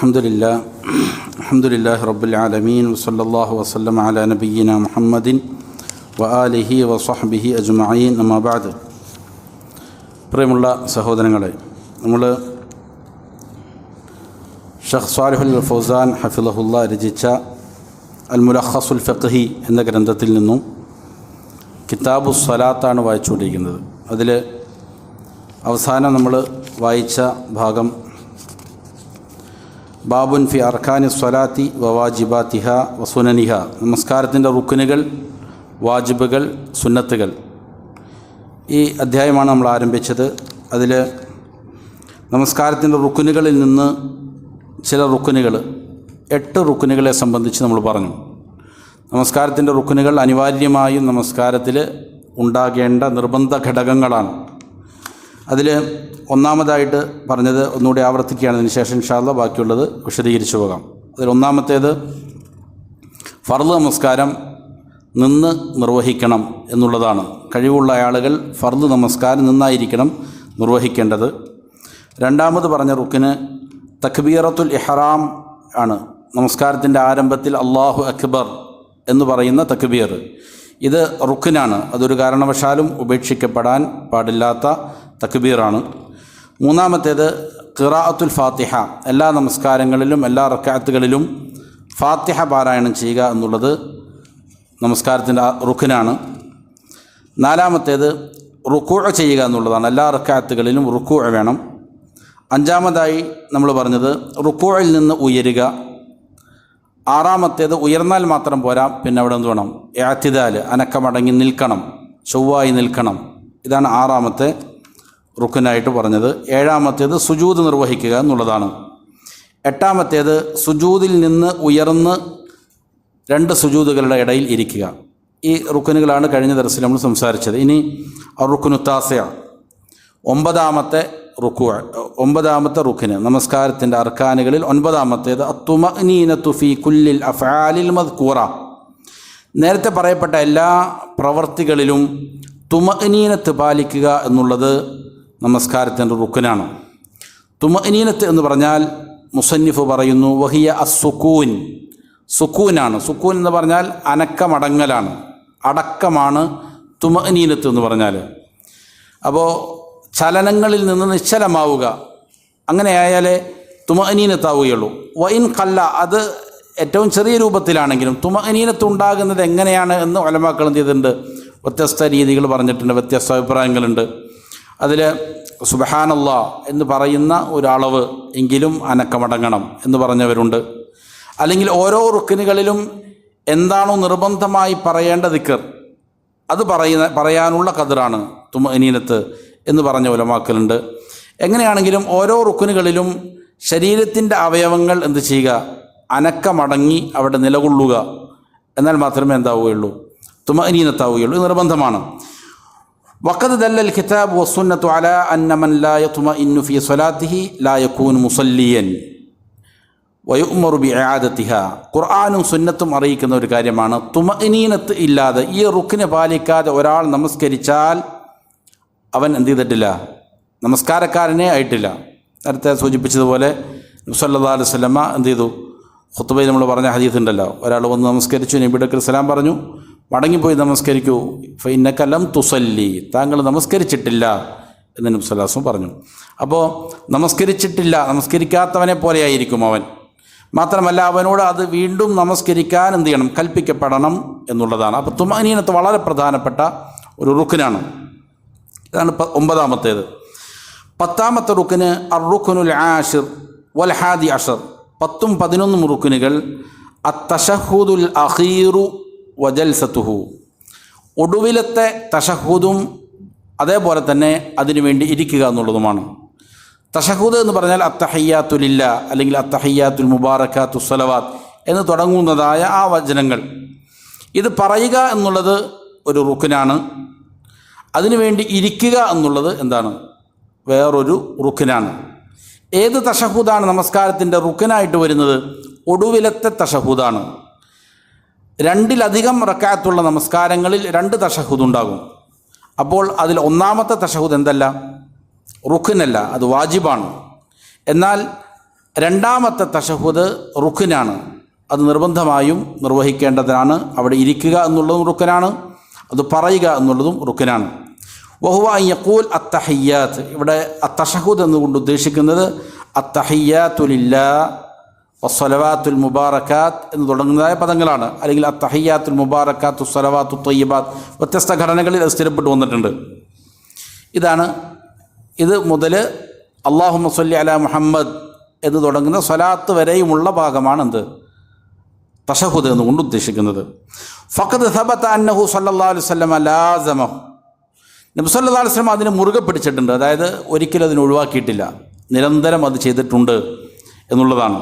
അൽഹംദുലില്ലാഹി റബ്ബിൽ ആലമീൻ വസല്ലല്ലാഹു വസല്ലമ അലാ നബിയ്യിനാ മുഹമ്മദിൻ വആലിഹി വസഹ്ബിഹി അജ്മഈൻ അമ്മാ ബഅദ്. പ്രിയമുള്ള സഹോദരങ്ങളെ, നമ്മൾ ഷെയ്ഖ് സ്വാലിഹുൽ ഫൗസാൻ ഹഫിളഹുല്ലാ രചിച്ച അൽ മുലഖസുൽ ഫിഖ്ഹി എന്ന ഗ്രന്ഥത്തിൽ നിന്നും കിതാബുസ് സ്വലാത്താണ് വായിച്ചുകൊണ്ടിരിക്കുന്നത്. അതിൽ അവസാനം നമ്മൾ വായിച്ച ഭാഗം ബാബുൻ ഫി അർക്കാനി സ്വലാത്തി വവാജിബാത്തിഹ വസുനനിഹ, നമസ്കാരത്തിൻ്റെ റുക്നുകൾ, വാജിബുകൾ, സുന്നത്തുകൾ. ഈ അധ്യായമാണ് നമ്മൾ ആരംഭിച്ചത്. അതിൽ നമസ്കാരത്തിൻ്റെ റുക്നുകളിൽ നിന്ന് ചില റുക്നുകൾ, 8 റുക്നുകളെ സംബന്ധിച്ച് നമ്മൾ പറഞ്ഞു. നമസ്കാരത്തിൻ്റെ റുക്നുകൾ അനിവാര്യമായും നമസ്കാരത്തിൽ ഉണ്ടാകേണ്ട നിർബന്ധ ഘടകങ്ങളാണ്. അതിൽ ഒന്നാമതായിട്ട് പറഞ്ഞത് ഒന്നുകൂടി ആവർത്തിക്കുകയാണ്. അതിന് ശേഷം ഇൻഷാ അല്ലാഹ് ബാക്കിയുള്ളത് വിശദീകരിച്ചു പോകാം. അതിൽ ഒന്നാമത്തേത് ഫർള് നമസ്കാരം നിന്ന് നിർവഹിക്കണം എന്നുള്ളതാണ്. കഴിവുള്ള ആളുകൾ ഫർള് നമസ്കാരം നിന്നായിരിക്കണം നിർവഹിക്കേണ്ടത്. രണ്ടാമത് പറഞ്ഞ റുക്കിന് തക്ബീറത്തുൽ ഇഹ്റാം ആണ്. നമസ്കാരത്തിൻ്റെ ആരംഭത്തിൽ അല്ലാഹു അക്ബർ എന്ന് പറയുന്ന തക്ബീർ, ഇത് റുക്കിനാണ്. അതൊരു കാരണവശാലും ഉപേക്ഷിക്കപ്പെടാൻ പാടില്ലാത്ത തക്ബീറാണ്. മൂന്നാമത്തേത് ഖിറാഅത്തുൽ ഫാത്തിഹ, എല്ലാ നമസ്കാരങ്ങളിലും എല്ലാ റക്അത്തുകളിലും ഫാത്തിഹ പാരായണം ചെയ്യുക എന്നുള്ളത് നമസ്കാരത്തിൻ്റെ റുക്കിനാണ്. നാലാമത്തേത് റുക്കൂഅ് ചെയ്യുക എന്നുള്ളതാണ്. എല്ലാ റക്അത്തുകളിലും റുക്കൂഅ് വേണം. അഞ്ചാമതായി നമ്മൾ പറഞ്ഞത് റുക്കൂഇൽ നിന്ന് ഉയരുക. ആറാമത്തേത് ഉയർന്നാൽ മാത്രം പോരാ, പിന്നെ അവിടെ എന്ത് വേണം? ഇഅ്തിദാൽ, അനക്കമടങ്ങി നിൽക്കണം, ചൊവ്വായി നിൽക്കണം. ഇതാണ് ആറാമത്തെ റുക്കനായിട്ട് പറഞ്ഞത്. ഏഴാമത്തേത് സുജൂദ് നിർവഹിക്കുക എന്നുള്ളതാണ്. എട്ടാമത്തേത് സുജൂദിൽ നിന്ന് ഉയർന്ന് 2 സുജൂദുകളുടെ ഇടയിൽ ഇരിക്കുക. ഈ റുക്കനുകളാണ് കഴിഞ്ഞ ദർസിൽ നമ്മൾ സംസാരിച്ചത്. ഇനി റുക്നു താസിഅ, 9ാമത്തെ റുക്ന്, നമസ്കാരത്തിൻ്റെ അർക്കാനുകളിൽ 9ാമത്തേത് അത്തുമഅ്നീനതു ഫീ കുല്ലിൽ അഫ്ആലിൽ മദ്കൂറ, നേരത്തെ പറയപ്പെട്ട എല്ലാ പ്രവർത്തികളിലും തുമഅ്നീനത്ത് പാലിക്കുക എന്നുള്ളത് നമസ്കാരത്തിൻ്റെ റുക്നാണ്. തുമഅ്നീനത്ത് എന്ന് പറഞ്ഞാൽ മുസന്നിഫ് പറയുന്നു വഹിയ അസ്സുക്കൂൻ, സുക്കൂനാണ്. സുക്കൂൻ എന്ന് പറഞ്ഞാൽ അനക്കമടങ്ങലാണ്, അടക്കമാണ് തുമഅ്നീനത്ത് എന്ന് പറഞ്ഞാൽ. അപ്പോൾ ചലനങ്ങളിൽ നിന്ന് നിശ്ചലമാവുക, അങ്ങനെയായാലേ തുമഅ്നീനത്താവുകയുള്ളൂ. വഇൻ ഖല്ല, അത് ഏറ്റവും ചെറിയ രൂപത്തിലാണെങ്കിലും തുമഅ്നീനത്ത് ഉണ്ടാകുന്നത് എങ്ങനെയാണ് എന്ന് ഉലമാക്കൾ എന്ത് ചെയ്തിട്ടുണ്ട്? വ്യത്യസ്ത രീതികൾ പറഞ്ഞിട്ടുണ്ട്, വ്യത്യസ്ത അഭിപ്രായങ്ങളുണ്ട്. അതിൽ സുബ്ഹാനല്ലാഹ് എന്ന് പറയുന്ന ഒരളവ് എങ്കിലും അനക്കമടങ്ങണം എന്ന് പറഞ്ഞവരുണ്ട്. അല്ലെങ്കിൽ ഓരോ റുക്നുകളിലും എന്താണോ നിർബന്ധമായി പറയേണ്ട ദിക്ർ അത് പറയാനുള്ള ഖദറാണ് തുമഅ്നീനത്ത് എന്ന് പറഞ്ഞ ഉലമാക്കലുണ്ട്. എങ്ങനെയാണെങ്കിലും ഓരോ റുക്നുകളിലും ശരീരത്തിൻ്റെ അവയവങ്ങൾ എന്ത് ചെയ്യുക? അനക്കമടങ്ങി അവിടെ നിലകൊള്ളുക. എന്നാൽ മാത്രമേ എന്താവുകയുള്ളൂ? തുമഅ്നീനത്താവുകയുള്ളൂ. ഇത് നിർബന്ധമാണ്. വഖദ് ദല്ലൽ കിതാബ് വസ്സുന്നത്തു അലാ അന്ന മൻ ലാ യത്മഇന്നു ഫീ സ്വലാത്തിഹി ലാ യകൂനു മുസല്ലിയൻ വയുഅ്മറു ബിഇആദതിഹ. ഖുർആനും സുന്നത്തും അറിയിക്കുന്ന ഒരു കാര്യമാണ്, തുമഅ്നീനത്ത് ഇല്ലാതെ, ഈ റുക്നെ പാലിക്കാതെ ഒരാൾ നമസ്കരിച്ചാൽ അവൻ എന്ത് ചെയ്തിട്ടില്ല? നമസ്കാരക്കാരനെ ആയിട്ടില്ല. നേരത്തെ സൂചിപ്പിച്ചതുപോലെ നബി സല്ലല്ലാഹു അലൈഹി വസല്ലമ എന്ത് ചെയ്തു? ഖുത്ബയിൽ നമ്മൾ പറഞ്ഞ ഹദീസ് ഉണ്ടല്ലോ, ഒരാൾ വന്ന് നമസ്കരിച്ചു, നബിയുടെ സലാം പറഞ്ഞു, മടങ്ങിപ്പോയി നമസ്കരിക്കൂ, ഫഇന്നക ലം തുസല്ലി, താങ്കൾ നമസ്കരിച്ചിട്ടില്ല എന്ന് നബി സല്ലല്ലാഹു അലൈഹി വസല്ലം പറഞ്ഞു. അപ്പോൾ നമസ്കരിച്ചിട്ടില്ല, നമസ്കരിക്കാത്തവനെ പോലെയായിരിക്കും അവൻ. മാത്രമല്ല അവനോട് അത് വീണ്ടും നമസ്കരിക്കാൻ എന്ത് ചെയ്യണം? കൽപ്പിക്കപ്പെടണം എന്നുള്ളതാണ്. അപ്പോൾ തുമഅ്നീനത്ത് വളരെ പ്രധാനപ്പെട്ട ഒരു റുക്നാണ്. ഇതാണ് 9ാമത്തേത്. 10ാമത്തെ റുക്ന് അർ-റുക്നുൽ ആശിർ വൽ ഹാദി അശർ, 10ഉം 11ഉം റുക്നുകൾ അത്തശഹുദുൽ അഖീറു വജൽസത്തുഹു, ഒടുവിലത്തെ തശഹുദും അതേപോലെ തന്നെ അതിനുവേണ്ടി ഇരിക്കുക എന്നുള്ളതുമാണ്. തശഹുദ് എന്ന് പറഞ്ഞാൽ അത്തഹിയ്യാത്തു ലില്ലാ അല്ലെങ്കിൽ അത്തഹിയ്യാത്തുൽ മുബാറകാത്തു സ്വലവാത്ത് എന്ന് തുടങ്ങുന്നതായ ആ വചനങ്ങൾ, ഇത് പറയുക എന്നുള്ളത് ഒരു റുക്നാണ്. അതിനുവേണ്ടി ഇരിക്കുക എന്നുള്ളത് എന്താണ്? വേറൊരു റുക്നാണ്. ഏത് തശഹുദാണ് നമസ്കാരത്തിൻ്റെ റുക്നായിട്ട് വരുന്നത്? ഒടുവിലത്തെ തശഹുദാണ്. 2-ലധികം റക്അത്തുള്ള നമസ്കാരങ്ങളിൽ 2 തശഹുദ് ഉണ്ടാകും. അപ്പോൾ അതിൽ 1ാമത്തെ തശഹുദ് എന്തല്ല? റുക്നല്ല, അത് വാജിബാണ്. എന്നാൽ രണ്ടാമത്തെ തശഹുദ് റുക്നാണ്. അത് നിർബന്ധമായും നിർവഹിക്കേണ്ടതാണ്. അവിടെ ഇരിക്കുക എന്നുള്ളതും റുക്നാണ്, അത് പറയുക എന്നുള്ളതും റുക്നാണ്. വഹുവ അൻ യഖൂൽ അത്തഹിയ്യാത്ത്. ഇവിടെ അത്തശഹുദ് എന്നുകൊണ്ട് ഉദ്ദേശിക്കുന്നത് അത്തഹിയ്യാത്തു ലില്ലാഹ് വസ്സലവാത്തുൽ മുബാറക്കാത്ത് എന്ന് തുടങ്ങുന്നതായ പദങ്ങളാണ്. അല്ലെങ്കിൽ അത്തഹിയ്യാത്തുൽ മുബാറക്കാത്തു സ്വലവാത്തു ത്വയ്യിബാത്ത്, വ്യത്യസ്ത ഘടനകളിൽ അത് സ്ഥിരപ്പെട്ടു വന്നിട്ടുണ്ട്. ഇത് മുതൽ അല്ലാഹുമ്മ സ്വല്ലി അലാ മുഹമ്മദ് എന്ന് തുടങ്ങുന്ന സ്വലാത്ത് വരെയുമുള്ള ഭാഗമാണ് എന്ത് തശഹുദ് എന്നുകൊണ്ട് ഉദ്ദേശിക്കുന്നത്. ഫഖദ് സബത അന്നഹു സല്ലല്ലാഹു അലൈഹി വസല്ലം ലാസമഹു. നബി സല്ലല്ലാഹു അലൈഹി വസല്ലം അതിനെ മുറുകെ പിടിച്ചിട്ടുണ്ട്. അതായത് ഒരിക്കലും അതിനെ ഒഴിവാക്കിയിട്ടില്ല, നിരന്തരം അത് ചെയ്തിട്ടുണ്ട് എന്നുള്ളതാണ്.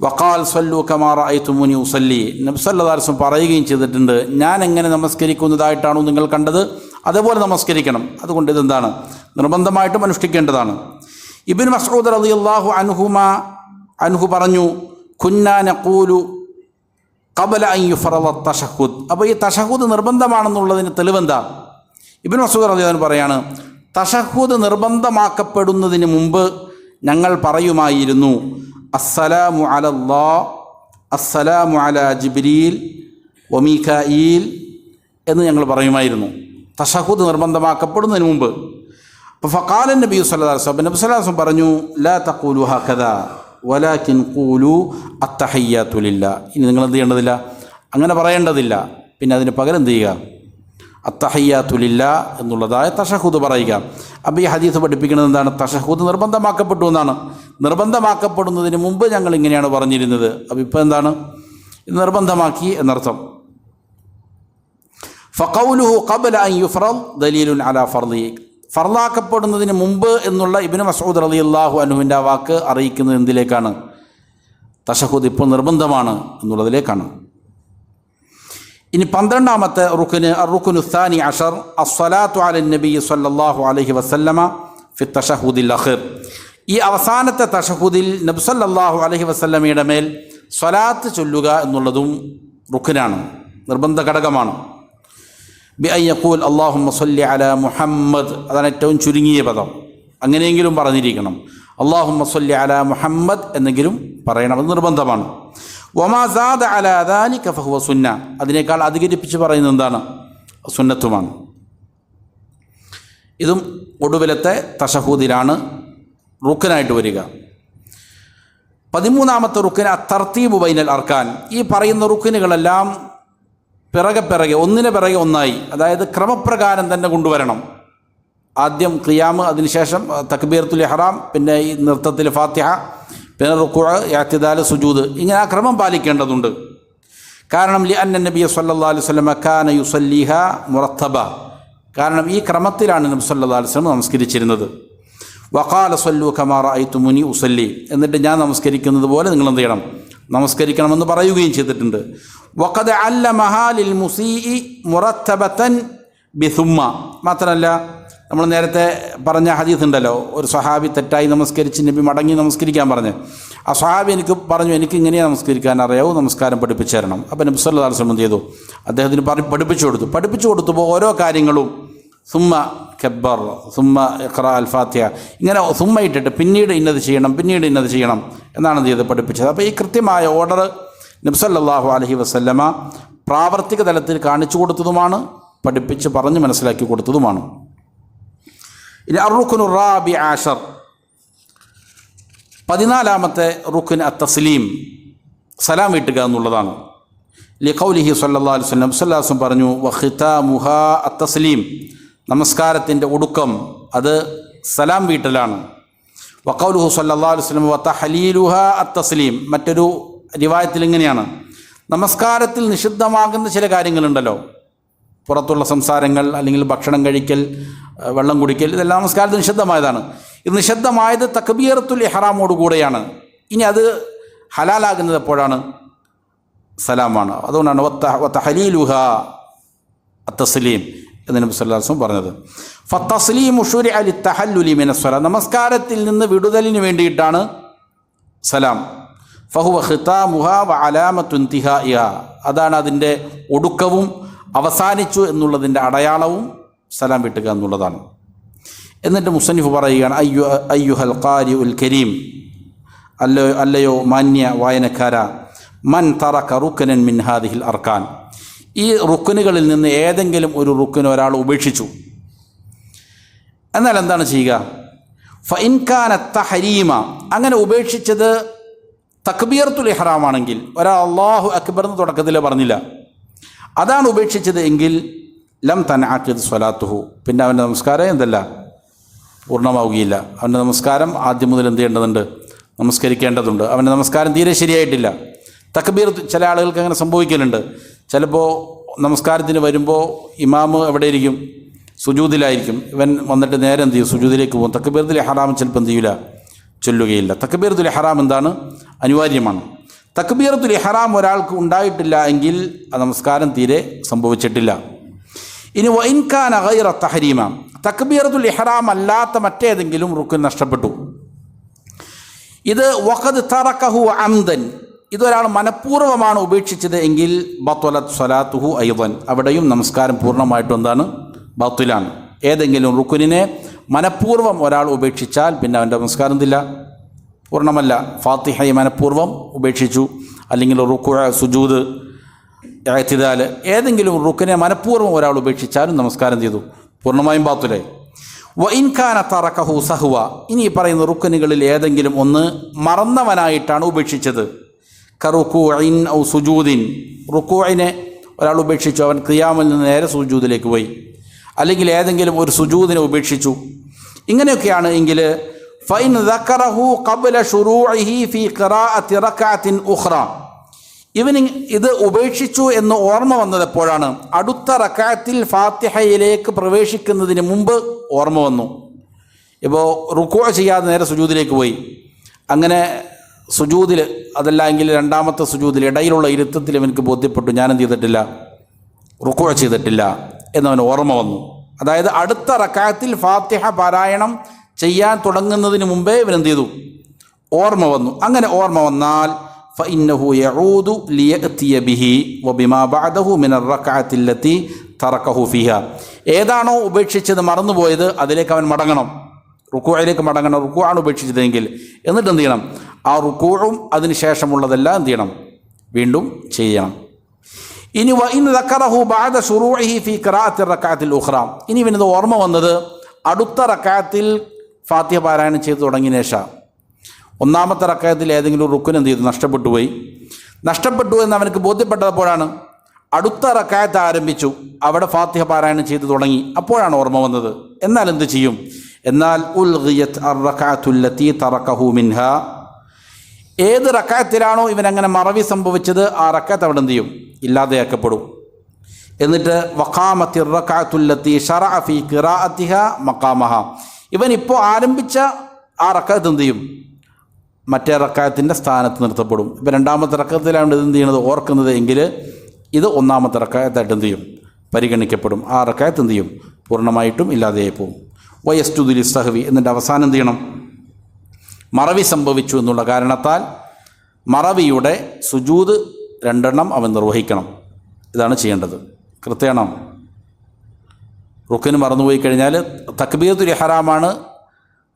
വഖാൽ സല്ലു കമാ റഅയ്തുമുനി ഉസല്ലി. നബി സല്ലല്ലാഹു അലൈഹി വസല്ലം പറയുകയും ചെയ്തിട്ടുണ്ട്, ഞാൻ എങ്ങനെ നമസ്കരിക്കുന്നതായിട്ടാണോ നിങ്ങൾ കണ്ടത് അതേപോലെ നമസ്കരിക്കണം. അതുകൊണ്ട് ഇതെന്താണ്, നിർബന്ധമായിട്ടും അനുഷ്ഠിക്കേണ്ടതാണ്. ഇബ്നു മസ്ഊദ് റളിയല്ലാഹു അൻഹു പറഞ്ഞു, കുന്നാ നഖൂലു ഖബല അൻ യുഫറള തശഹുദ്. അപ്പോൾ ഈ തശഹുദ് നിർബന്ധമാണെന്നുള്ളതിന് തെളിവെന്താ? ഇബ്നു മസ്ഊദ് റളിയല്ലാഹു അൻഹു പറയാണ്, തശഹുദ് നിർബന്ധമാക്കപ്പെടുന്നതിന് മുമ്പ് ഞങ്ങൾ പറയുമായിരുന്നു, അസ്സലാമു അലല്ലാഹ് അസ്സലാമു അലാ ജിബ്രീൽ വമീകായിൽ എന്ന് ഞങ്ങൾ പറയുമായിരുന്നു, തശഹുദ് നിർബന്ധമാക്കപ്പെടുന്നതിന് മുമ്പ്. അപ്പോൾ ഫഖാല നബി സല്ലല്ലാഹു അലൈഹി വസല്ലം, നബി സല്ലല്ലാഹു അലൈഹി വസല്ലം പറഞ്ഞു, ലാ തഖൂലു ഹകദാ വലാകിൻ ഖൂലു അത്തഹിയ്യാത്തു ലില്ലാഹ്. ഇനി നിങ്ങൾ എന്ത് ചെയ്യേണ്ടതില്ല, അങ്ങനെ പറയേണ്ടതില്ല. പിന്നെ അതിന് പകരം എന്ത് ചെയ്യുക, അത്തഹിയ്യാത്തു ലില്ലാഹ് എന്നുള്ളതായ തശഹുദ് പറയുക. അപ്പോൾ ഈ ഹദീസ് പഠിപ്പിക്കുന്നത് എന്താണ്? തശഹുദ് നിർബന്ധമാക്കപ്പെട്ടു എന്നാണ്. നിർബന്ധമാക്കപ്പെടുന്നതിന് മുമ്പ് ഞങ്ങൾ ഇങ്ങനെയാണ് പറഞ്ഞിരുന്നത്. അപ്പോൾ ഇപ്പോൾ എന്താണ്, ഇത് നിർബന്ധമാക്കി എന്നർത്ഥം. ഫഖൗലുഹു ഖബല അൻ യുഫറൽ ദലീലുൻ അലാ ഫർളി. ഫർളാക്കപ്പെടുന്നതിന് മുമ്പ് എന്നുള്ള ഇബ്നു മസ്ഊദ് റളിയല്ലാഹു അൻഹുവിൻ്റെ ആ വാക്ക് അറിയിക്കുന്നത് എന്തിലേക്കാണ്? തശഹുദ് ഇപ്പോൾ നിർബന്ധമാണ് എന്നുള്ളതിലേക്കാണ്. ഇനി 12ാമത്തെ റുക്ന് അർറുക്നു സാനി അഷർ അസ്സലാത്തു അലൻ നബി സല്ലല്ലാഹു അലൈഹി വസല്ലമ ഫി തശഹുദിൽ അഖീർ. ഈ അവസാനത്തെ തശഹുദിൽ നബി സല്ലല്ലാഹു അലൈഹി വസല്ലമയുടെ മേൽ സ്വലാത്ത് ചൊല്ലുക എന്നുള്ളതും റുക്നാണ്, നിർബന്ധ ഘടകമാണ്. ബി അൻ യഖൂൽ അല്ലാഹുമ്മ സ്വല്ലി അലാ മുഹമ്മദ്, അതാണ് ഏറ്റവും ചുരുങ്ങിയ പദം. അങ്ങനെയെങ്കിലും പറഞ്ഞിരിക്കണം. അല്ലാഹുമ്മ സ്വല്ലി അലാ മുഹമ്മദ് എന്നെങ്കിലും പറയണമെന്ന് നിർബന്ധമാണ്. വമാ സാദ അലാ ദാലിക ഫഹുവ സുന്ന, അതിനേക്കാൾ അധികരിപ്പിച്ച് പറയുന്നത് എന്താണ്? സുന്നത്തുമാണ്. ഇതും ഒടുവിലത്തെ തശഹൂദിലാണ് റുക്നായിട്ട് വരിക. 13ാമത്തെ റുക്ന് അത്തർത്തീബു ബൈനൽ അർക്കാൻ. ഈ പറയുന്ന റുക്നുകളെല്ലാം പിറകെ ഒന്നിന് പിറകെ ഒന്നായി, അതായത് ക്രമപ്രകാരം തന്നെ കൊണ്ടുവരണം. ആദ്യം ഖിയാമ്, അതിനുശേഷം തക്ബീറത്തുൽ ഇഹ്റാം, പിന്നെ ഈ നൃത്തത്തിൽ ഫാത്തിഹ, പിന്നെ റുക്ഉ, ഇഅ്തിദാൽ, സുജൂദ്, ഇങ്ങനെ ആ ക്രമം പാലിക്കേണ്ടതുണ്ട്. കാരണം ലിഅന്ന നബിയ സല്ലല്ലാഹു അലൈഹി വസല്ലം കാന യുസല്ലിഹ മുറത്തബ, കാരണം ഈ ക്രമത്തിലാണ് നബി സല്ലല്ലാഹു അലൈഹി വസല്ലം നമസ്കരിച്ചിരുന്നത്. വഖാല സല്ലു കമാ റഅയ്തുമുനി ഉസല്ലി, എന്നിട്ട് ഞാൻ നമസ്കരിക്കുന്നത് പോലെ നിങ്ങൾ എന്ത് ചെയ്യണം, നമസ്കരിക്കണമെന്ന് പറയുകയും ചെയ്തിട്ടുണ്ട്. വഖദ് അല്ലമഹാ ലിൽ മുസീഇ മുറത്തബതൻ ബിസുമ്മ. മാത്രമല്ല, നമ്മൾ നേരത്തെ പറഞ്ഞ ഹദീസ് ഉണ്ടല്ലോ, ഒരു സ്വഹാബി തെറ്റായി നമസ്കരിച്ച് നബി മടങ്ങി നമസ്കരിക്കാൻ പറഞ്ഞ്, ആ സ്വഹാബി എനിക്ക് പറഞ്ഞു, എനിക്ക് ഇങ്ങനെയാണ് നമസ്കരിക്കാൻ അറിയാവൂ, നമസ്കാരം പഠിപ്പിച്ചു തരണം. അപ്പോൾ നബി സല്ലല്ലാഹു അലൈഹി വസല്ലം ചെയ്തു, അദ്ദേഹത്തിന് പഠിപ്പിച്ചു കൊടുത്തപ്പോൾ ഓരോ കാര്യങ്ങളും സുമ്മ കബ്ബർ, സുമ്മ ഇഖ്റ അൽ ഫാത്തിഹ, ഇങ്ങനെ സുമ്മ ഇട്ടിട്ട് പിന്നീട് ഇന്നത് ചെയ്യണം എന്നാണ് എന്ത് ചെയ്ത് പഠിപ്പിച്ചത്. അപ്പോൾ ഈ കൃത്യമായ ഓർഡർ നബി സല്ലല്ലാഹു അലൈഹി വസല്ലമ പ്രാവർത്തിക തലത്തിൽ കാണിച്ചു കൊടുത്തതുമാണ്, പഠിപ്പിച്ച് പറഞ്ഞ് മനസ്സിലാക്കി കൊടുത്തതുമാണ്. ഇനി അർറുക്നു റാബി ആഷർ, 14ാമത്തെ റുക്ൻ അത്തസ്ലീം, സലാം വീട്ടുക എന്നുള്ളതാണ്. ലിഖൗലിഹി സല്ലല്ലാഹു അലൈഹി വസല്ലം, സല്ലല്ലാഹു അലൈഹി വസല്ലം പറഞ്ഞു, വഖിതാമുഹാ അത്തസ്ലീം, നമസ്കാരത്തിൻ്റെ ഒടുക്കം അത് സലാം വീട്ടലാണ്. വഖൗലുഹു സല്ലല്ലാഹു അലൈഹി വസല്ലം വതഹ്ലീലുഹാ അത്തസ്ലീം, മറ്റൊരു റിവായത്തിൽ ഇങ്ങനെയാണ്, നമസ്കാരത്തിൽ നിഷിദ്ധമാകുന്ന ചില കാര്യങ്ങളുണ്ടല്ലോ, പുറത്തുള്ള സംസാരങ്ങൾ, അല്ലെങ്കിൽ ഭക്ഷണം കഴിക്കൽ, വെള്ളം കുടിക്കൽ, ഇതെല്ലാം നമസ്കാരത്തിൽ നിഷിദ്ധമായതാണ്. ഇത് നിഷിദ്ധമായത് തക്ബീറത്തുൽ ഇഹ്റാമോട് കൂടെയാണ്. ഇനി അത് ഹലാലാകുന്നത് എപ്പോഴാണ്? സലാമാണ്. അതുകൊണ്ടാണ് വതഹ്ലീലുഹാ അത്തസ്ലീം എന്ന് നബി സല്ലല്ലാഹു അലൈഹി വസല്ലം പറഞ്ഞത്. ഫത്തസ്ലീമു ശുരിഅ ലിത്തഹല്ലുലി മിനസ്സലാ, നമസ്കാരത്തിൽ നിന്ന് വിടുതലിന് വേണ്ടിയിട്ടാണ് സലാം. ഫഹുവ ഖിതാമുഹാ വ അലാമത്തു ഇന്തിഹാഇഹാ, അതാണ് അതിൻ്റെ ഒടുക്കവും അവസാനിച്ചു എന്നുള്ളതിൻ്റെ അടയാളവും സലാം വിട്ടുക എന്നുള്ളതാണ്. എന്നിട്ട് മുസന്നിഫ് പറയുകയാണ്, അയ്യുഹൽ ഖാരിഉൽ കരീം, അല്ലയോ മാന്യ വായനക്കാര, മൻ തറക റുക്കനൻ മിൻ ഹാദിഹിൽ അർക്കാൻ, ഈ റുക്കനുകളിൽ നിന്ന് ഏതെങ്കിലും ഒരു റുക്കൻ ഒരാൾ ഉപേക്ഷിച്ചു, എന്നാൽ എന്താണ് ചെയ്യുക? ഫഇൻ കാന തഹരീമ, അങ്ങനെ ഉപേക്ഷിച്ചത് തക്ബീറത്തുൽ ഇഹ്റാമാണെങ്കിൽ, ഒരാൾ അല്ലാഹു അക്ബർ എന്ന് തുടക്കത്തിൽ പറഞ്ഞില്ല, അതാണ് ഉപേക്ഷിച്ചത് എങ്കിൽ ലം തൻഅഖിദ് സ്വലാത്തുഹു, പിന്നെ അവൻ്റെ നമസ്കാരം എന്തല്ല, പൂർണ്ണമാവുകയില്ല. അവൻ്റെ നമസ്കാരം ആദ്യം മുതൽ എന്ത് ചെയ്യേണ്ടതുണ്ട്? നമസ്കരിക്കേണ്ടതുണ്ട്. അവൻ്റെ നമസ്കാരം തീരെ ശരിയായിട്ടില്ല. തക്ബീർ, ചില ആളുകൾക്ക് അങ്ങനെ സംഭവിക്കലുണ്ട്. ചിലപ്പോൾ നമസ്കാരത്തിന് വരുമ്പോൾ ഇമാമ് എവിടെ ഇരിക്കും? സുജൂദിലായിരിക്കും. ഇവൻ വന്നിട്ട് നേരെ എന്ത് ചെയ്യും? സുജൂദിലേക്ക് പോകും. തക്ബീറത്തുൽ ഇഹ്റാം ചിലപ്പോൾ എന്ത് ചെയ്യില്ല, ചൊല്ലുകയില്ല. തക്ബീറത്തുൽ ഇഹ്റാം എന്താണ്? അനിവാര്യമാണ്. തക്ബീറത്തുൽ ഇഹ്റാം ഒരാൾക്ക് ഉണ്ടായിട്ടില്ല എങ്കിൽ ആ നമസ്കാരം തീരെ സംഭവിച്ചിട്ടില്ല. ഇനി വഇൻ കാന ഗൈറ തഹരീമ, തക്ബീറത്തുൽ ഇഹ്റാം അല്ലാത്ത മറ്റേതെങ്കിലും റുക്ൻ നഷ്ടപ്പെട്ടു. ഇത് വഖദ് തറകഹു അംദൻ, ഇതൊരാൾ മനഃപൂർവ്വമാണ് ഉപേക്ഷിച്ചത് എങ്കിൽ ബത്വലത് സ്വലാത്തുഹു അയ്ദൻ, അവിടെയും നമസ്കാരം പൂർണ്ണമായിട്ടും എന്താണ്? ബാത്തിലാണ്. ഏതെങ്കിലും റുക്നിനെ മനഃപൂർവ്വം ഒരാൾ ഉപേക്ഷിച്ചാൽ പിന്നെ അവൻ്റെ നമസ്കാരം എന്തില്ല? പൂർണ്ണമല്ല. ഫാത്തിഹയെ മനഃപൂർവ്വം ഉപേക്ഷിച്ചു, അല്ലെങ്കിൽ റുക്കൂ, സുജൂദ്, ഇഅ്തിദാൽ, ഏതെങ്കിലും റുക്നെ മനഃപൂർവ്വം ഒരാൾ ഉപേക്ഷിച്ചാലും നമസ്കാരം ചെയ്തു, പൂർണ്ണമായും ബാത്തിലായി. വഇൻ കാന തറകഹു സഹ്വ, ഇനി പറയുന്ന റുക്നുകളിൽ ഏതെങ്കിലും ഒന്ന് മറന്നവനായിട്ടാണ് ഉപേക്ഷിച്ചത്. കറുക്കൂഇൻ ഔ സുജൂദിൻ, റുക്കൂഇനെ ഒരാൾ ഉപേക്ഷിച്ചു, അവൻ ഖിയാമിൽ നിന്ന് നേരെ സുജൂദിലേക്ക് പോയി, അല്ലെങ്കിൽ ഏതെങ്കിലും ഒരു സുജൂദിനെ ഉപേക്ഷിച്ചു, ഇങ്ങനെയൊക്കെയാണ് എങ്കിൽ ഫൈൻ ദക്കറഹു ഖബ്ല ശുറൂഇഹി ഫീ ഖിറാഅത്തി റക്അത്തിൻ ഉഖ്റ, ഇവൻ ഇത് ഉപേക്ഷിച്ചു എന്ന് ഓർമ്മ വന്നത് എപ്പോഴാണ്? അടുത്ത റക്അത്തിൽ ഫാത്തിഹയിലേക്ക് പ്രവേശിക്കുന്നതിന് മുമ്പ് ഓർമ്മ വന്നു. ഇപ്പോൾ റുക്കൂ ചെയ്യാതെ നേരെ സുജൂദിലേക്ക് പോയി, അങ്ങനെ സുജൂദിൽ, അതല്ല എങ്കിൽ രണ്ടാമത്തെ സുജൂദിൽ ഇടയിലുള്ള ഇരുത്തത്തിൽ ഇവനക്ക് ബോധ്യപ്പെട്ടു ഞാൻ എന്ത് ചെയ്തിട്ടില്ല, റുക്കൂ ചെയ്തിട്ടില്ല എന്നവൻ ഓർമ്മ വന്നു. അതായത് അടുത്ത റക്അത്തിൽ ഫാത്തിഹ പാരായണം ചെയ്യാൻ തുടങ്ങുന്നതിന് മുമ്പേ ഇവൻ എന്ത് ചെയ്തു? ഓർമ്മ വന്നു. അങ്ങനെ ഓർമ്മ വന്നാൽ ഫഇന്നഹു യഊദു ലിയഅതിയ ബിഹി വബിമാ ബഅദഹു മിനർ റക്അത്തി അല്ലതി തറകഹു ഫിഹാ, ഏതാണോ ഉപേക്ഷിച്ചത് മറന്നുപോയത് അതിലേക്ക് അവൻ മടങ്ങണം, റുക്കൂഇലേക്ക് മടങ്ങണം. റുക്കൂ ആണ് ഉപേക്ഷിച്ചതെങ്കിൽ എന്നിട്ട് എന്ത് ചെയ്യണം? ആ റുക്കൂഉം അതിന് ശേഷമുള്ളതെല്ലാം എന്ത് ചെയ്യണം? വീണ്ടും ചെയ്യണം. ഇനി വഇൻ ദക്കറഹു ബഅദ ശുറൂഇഹി ഫീ ഖിറാഅത്തി റക്അത്തിൽ ഉഖ്റ, ഇനി ഇവനത് ഓർമ്മ വന്നത് അടുത്ത റക്അത്തിൽ ഫാത്തിഹ പാരായണം ചെയ്ത് തുടങ്ങിയ ശേഷം ഒന്നാമത്തെ റക്അത്തിൽ ഏതെങ്കിലും റുക്ൻ എന്ത് ചെയ്തു? നഷ്ടപ്പെട്ടു പോയി. നഷ്ടപ്പെട്ടു എന്ന് അവനക്ക് ബോധ്യപ്പെട്ടപ്പോഴാണ് അടുത്ത റക്അത്ത് ആരംഭിച്ചു, അവിടെ ഫാത്തിഹ പാരായണം ചെയ്ത് തുടങ്ങി, അപ്പോഴാണ് ഓർമ്മ വന്നത്. എന്നാൽ എന്ത് ചെയ്യും? എന്നാൽ ഉൽഗിയത് അർറകഅത്തുല്ലതി തറകഹു മിൻഹാ, ഏത് റക്അത്തിലാണോ ഇവൻ അങ്ങനെ മറവി സംഭവിച്ചത് ആ റക്അത്ത് അവിടെ എന്ത് ചെയ്യും? ഇല്ലാതെയാക്കപ്പെടും. എന്നിട്ട് വഖാമത്തിർ റക്അത്തുല്ലതി ശറഅ ഫീ ഖിറാഅത്തിഹാ മഖാമഹ, ഇവൻ ഇപ്പോൾ ആരംഭിച്ച ആ റക്അത്ത് എന്ത് ചെയ്യും? മറ്റേ റക്അത്തിൻ്റെ സ്ഥാനത്ത് നിർത്തപ്പെടും. ഇപ്പോൾ രണ്ടാമത്തെ റക്അത്തിലാണ് ഇത് എന്ത് ചെയ്യണത്? ഓർക്കുന്നത് എങ്കിൽ ഇത് ഒന്നാമത്തെ റക്അത്തായിട്ട് എന്ത് ചെയ്യും? പരിഗണിക്കപ്പെടും. ആ റക്അത്ത് എന്ത് ചെയ്യും? പൂർണ്ണമായിട്ടും ഇല്ലാതെയായി പോകും. വയസ്തുദു ലിസ്സഹ്വി, എന്നിട്ട് അവസാനം എന്ത് ചെയ്യണം? മറവി സംഭവിച്ചു എന്നുള്ള കാരണത്താൽ മറവിയുടെ സുജൂദ് 2 അവൻ നിർവഹിക്കണം. ഇതാണ് ചെയ്യേണ്ടത്. കൃത്യമാണോ? റുക്കിന് മറന്നുപോയി കഴിഞ്ഞാൽ തക്ബീറത്തുൽ ഇഹ്റാമാണ്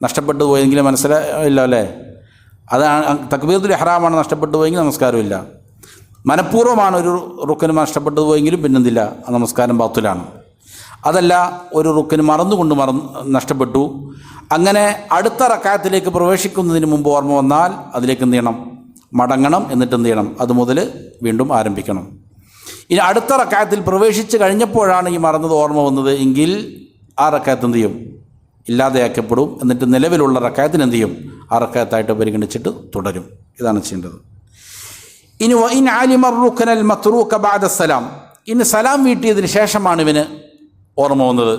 നഷ്ടപ്പെട്ടു പോയെങ്കിൽ മനസ്സിലായില്ല അല്ലേ? അതാണ് തക്ബീറത്തുൽ ഇഹ്റാമാണ് നഷ്ടപ്പെട്ടു പോയെങ്കിൽ നമസ്കാരമില്ല. മനഃപൂർവ്വമാണ് ഒരു റുക്കിന് നഷ്ടപ്പെട്ടു പോയെങ്കിലും പിന്നെന്തില്ല, ആ നമസ്കാരം ബാത്തുലാണ്. അതല്ല, ഒരു റുക്കിന് മറന്നുകൊണ്ട് നഷ്ടപ്പെട്ടു, അങ്ങനെ അടുത്ത റക്അത്തിലേക്ക് പ്രവേശിക്കുന്നതിന് മുമ്പ് ഓർമ്മ വന്നാൽ അതിലേക്ക് എന്ത് ചെയ്യണം? മടങ്ങണം. എന്നിട്ട് എന്ത് ചെയ്യണം? അതുമുതൽ വീണ്ടും ആരംഭിക്കണം. ഇനി അടുത്ത റക്അത്തിൽ പ്രവേശിച്ച് കഴിഞ്ഞപ്പോഴാണ് ഈ മറന്നത് ഓർമ്മ വന്നത് എങ്കിൽ ആ റക്അത്ത് എന്ത് ചെയ്യും? ഇല്ലാതെയാക്കപ്പെടും. എന്നിട്ട് നിലവിലുള്ള റക്അത്തിന് എന്ത് ചെയ്യും? ആ റക്അത്തായിട്ട് പരിഗണിച്ചിട്ട് തുടരും. ഇതാണ് ചെയ്യേണ്ടത്. ഇനി വഇൻ ആലിമ റുക്നൽ മത്റൂക ബഅദ സലാം, ഇനി സലാം വീട്ടിയതിന് ശേഷമാണ് ഇവന് ഓർമ്മ വന്നത്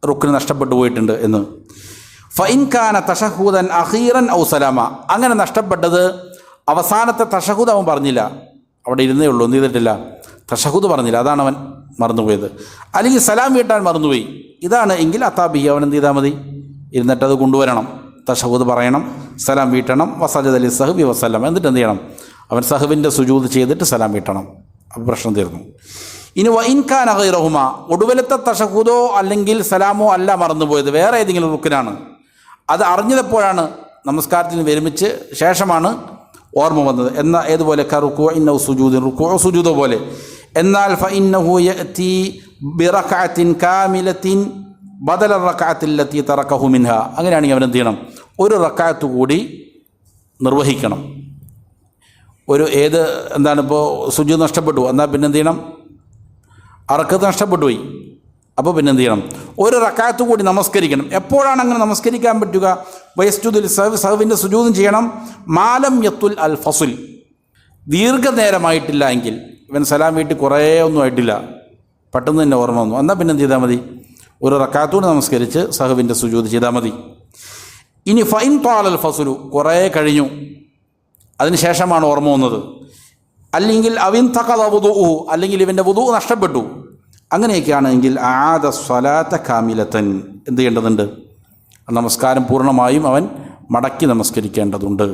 റുക്ന് നഷ്ടപ്പെട്ടു പോയിട്ടുണ്ട് എന്ന്. ഫഇൻ കാന തശഹുദൻ അഖീറൻ ഔ സലാമ, അങ്ങനെ നഷ്ടപ്പെട്ടത് അവസാനത്തെ തശഹുദ് അവൻ പറഞ്ഞില്ല, അവിടെ ഇരുന്നേ ഉള്ളൂ, എന്ത് ചെയ്തിട്ടില്ല? തശഹുദ് പറഞ്ഞില്ല, അതാണ് അവൻ മറന്നുപോയത്. അല്ലെങ്കിൽ സലാം വീട്ടാൻ മറന്നുപോയി, ഇതാണ് എങ്കിൽ അത്താബി, അവൻ എന്ത് ചെയ്താൽ മതി? ഇരുന്നിട്ട് അത് കൊണ്ടുവരണം, തശഹുദ് പറയണം, സലാം വീട്ടണം. വസജദ ലിസ്സഹ്വി വസല്ലം, എന്നിട്ട് എന്ത് ചെയ്യണം? അവൻ സഹവിൻ്റെ സുജൂദ് ചെയ്തിട്ട് സലാം വീട്ടണം. അപ്പോൾ പ്രശ്നം തീർന്നു. ഇനി വഇൻ കാന ഗൈറഹുമ, ഒടുവിലത്തെ തശഹുദോ അല്ലെങ്കിൽ സലാമോ അല്ല മറന്നുപോയത്, വേറെ ഏതെങ്കിലും റുക്കിനാണ്, അത് അറിഞ്ഞതെപ്പോഴാണ്? നമസ്കാരത്തിന് വിരമിച്ച് ശേഷമാണ് ഓർമ്മ വന്നത്. എന്നാൽ ഏതുപോലെ റുക്കൂഇൻ ഔ സുജൂദിൻ, റുക്കൂഉ സുജൂദ് പോലെ. എന്നാൽ ഫഇന്നഹു യഅതി ബിറകഅത്തിൻ കാമിലത്തിൻ ബദല റകഅത്തിൽ ലത്തി തറകഹു മിൻഹ. അങ്ങനെയാണെങ്കിൽ അവൻ എന്ത് ചെയ്യണം? ഒരു റകഅത്ത് കൂടി നിർവഹിക്കണം. ഇപ്പോൾ സുജൂദ് നഷ്ടപ്പെട്ടു, എന്നാൽ പിന്നെ എന്ത് ചെയ്യണം? അറക്കത്ത് നഷ്ടപ്പെട്ടു പോയി, അപ്പോൾ പിന്നെ എന്ത് ചെയ്യണം? ഒരു റകഅത്ത് കൂടി നമസ്കരിക്കണം. എപ്പോഴാണ് അങ്ങനെ നമസ്കരിക്കാൻ പറ്റുക? വയസ്ജുദുൽ സഹവിൻ്റെ സുജൂദും ചെയ്യണം. മാലം യത്തുൽ അൽ ഫസുൽ, ദീർഘനേരമായിട്ടില്ല എങ്കിൽ. ഇവൻ സലാം വീട്ടിൽ കുറേ ഒന്നും ആയിട്ടില്ല, പെട്ടെന്ന് തന്നെ ഓർമ്മ വന്നു, എന്നാൽ പിന്നെ എന്ത് ചെയ്താൽ മതി? ഒരു റകഅത്ത് കൂടി നമസ്കരിച്ച് സഹവിൻ്റെ സുജൂദ് ചെയ്താൽ മതി. ഇനി ഫൈൻ ത്വാലൽ ഫസുലു, കുറേ കഴിഞ്ഞു, അതിന് ശേഷമാണ് ഓർമ്മ വന്നത്. അല്ലെങ്കിൽ അവിൻ തഖദ വുദൂഉഹു, അല്ലെങ്കിൽ ഇവൻ്റെ വുദൂ നഷ്ടപ്പെട്ടു. അങ്ങനെയൊക്കെയാണെങ്കിൽ ആദ സ്വലാത്ത കാമിലത്തൻ, എന്ത് ചെയ്യേണ്ടതുണ്ട്? നമസ്കാരം പൂർണ്ണമായും അവൻ മടക്കി നമസ്കരിക്കേണ്ടതുണ്ട്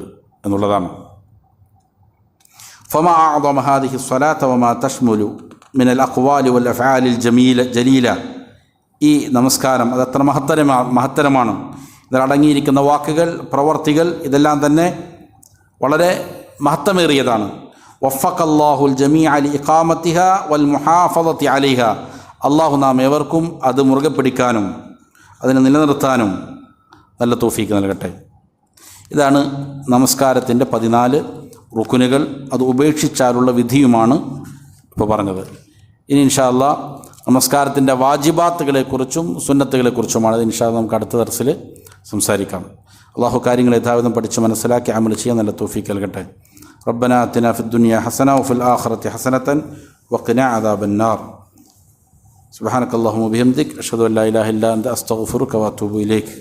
എന്നുള്ളതാണ്. ഫമാ അഅ്ദമ ഹാദിഹി സ്വലാത്ത വമാ തശ്മുലു മിനൽ അഖ്വാലി വൽ അഫ്ആലിൽ ജലീല. ഈ നമസ്കാരം അതത്ര മഹത്തരമാണ്. ഇതിലടങ്ങിയിരിക്കുന്ന വാക്കുകൾ, പ്രവർത്തികൾ ഇതെല്ലാം തന്നെ വളരെ മഹത്തമേറിയതാണ്. വഫഖല്ലാഹുൽ ജമീഅ ലിഇഖാമത്തിഹ വൽ മുഹാഫളതി അലൈഹ. അള്ളാഹു നാം ഏവർക്കും അത് മുറുകെ പിടിക്കാനും അതിനെ നിലനിർത്താനും നല്ല തൗഫീക്ക് നൽകട്ടെ. ഇതാണ് നമസ്കാരത്തിൻ്റെ 14 റുക്കുനുകൾ. അത് ഉപേക്ഷിച്ചാലുള്ള വിധിയുമാണ് ഇപ്പോൾ പറഞ്ഞത്. ഇനി ഇൻഷാ അല്ലാഹ് നമസ്കാരത്തിൻ്റെ വാജിബാത്തുകളെക്കുറിച്ചും സുന്നത്തുകളെക്കുറിച്ചുമാണ്. അത് ഇൻഷാ അല്ലാഹ് നമുക്ക് അടുത്ത ദർസിൽ സംസാരിക്കാം. അള്ളാഹു കാര്യങ്ങൾ യഥാവിധം പഠിച്ച് മനസ്സിലാക്കി അമൽ ചെയ്യാൻ നല്ല തൗഫീക്ക് നൽകട്ടെ. റബ്ബനാ ആതിനാ ഫിദ്ദുനിയ ഹസന വഫിൽ ആഖിറതി ഹസനതൻ വഖിനാ അദാബന്നാർ. സുബ്ഹാനകല്ലാഹുമ്മ വബിഹംദിക അഷ്ഹദു അൻ ലാ ഇലാഹ ഇല്ലാ അൻത അസ്തഗ്ഫിറുക വഅതൂബു ഇലൈക്.